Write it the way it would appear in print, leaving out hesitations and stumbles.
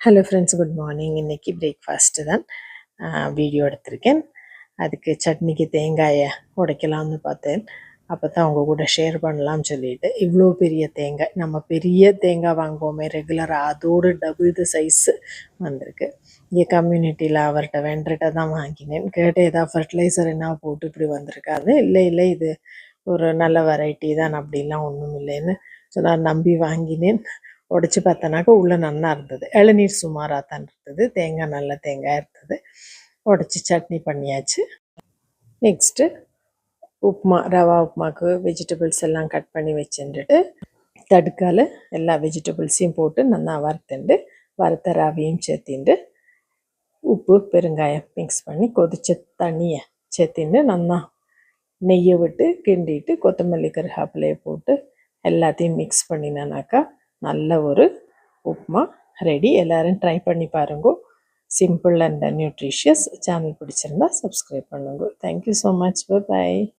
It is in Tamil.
Hello friends, good morning. இன்றைக்கி பிரேக்ஃபாஸ்ட்டு தான் வீடியோ எடுத்திருக்கேன். அதுக்கு சட்னிக்கு தேங்காயை உடைக்கலாம்னு பார்த்தேன். அப்போ தான் அவங்க கூட ஷேர் பண்ணலாம்னு சொல்லிட்டு, இவ்வளோ பெரிய தேங்காய், நம்ம பெரிய தேங்காய் வாங்குவோமே ரெகுலராக, அதோடு டபுள் த சைஸு வந்திருக்கு. இங்கே கம்யூனிட்டியில் அவர்கிட்ட வெண்டர்கிட்ட தான் வாங்கினேன். கேட்டு ஏதாவது ஃபர்டிலைசர் என்ன போட்டு இப்படி வந்திருக்காது. இல்லை இது ஒரு நல்ல வெரைட்டி தான், அப்படிலாம் ஒன்றும் இல்லைன்னு நான் நம்பி வாங்கினேன். உடைச்சி பார்த்தனாக்கா உள்ளே நல்லா இருந்தது. இளநீர் சுமாராக தான் இருந்தது. தேங்காய் நல்ல தேங்காய் இருந்தது. உடச்சி சட்னி பண்ணியாச்சு. நெக்ஸ்ட்டு உப்புமா, ரவா உப்புமாவுக்கு வெஜிடபிள்ஸ் எல்லாம் கட் பண்ணி வச்சுட்டு தடுக்கால் எல்லா வெஜிடபிள்ஸையும் போட்டு நல்லா வறுத்துண்டு வறுத்த ரவையும் சேர்த்திண்டு உப்பு பெருங்காயம் மிக்ஸ் பண்ணி கொதிச்ச தண்ணியை சேர்த்திண்டு நல்லா நெய்யை விட்டு கிண்டிட்டு கொத்தமல்லி கருவேப்பிலையை போட்டு எல்லாத்தையும் மிக்ஸ் பண்ணினானாக்கா நல்ல ஒரு உப்புமா ரெடி. எல்லோரும் ட்ரை பண்ணி பாருங்க. Simple and nutritious. சேனல் பிடிச்சிருந்தா சப்ஸ்கிரைப் பண்ணுங்க. Thank you so much. பை.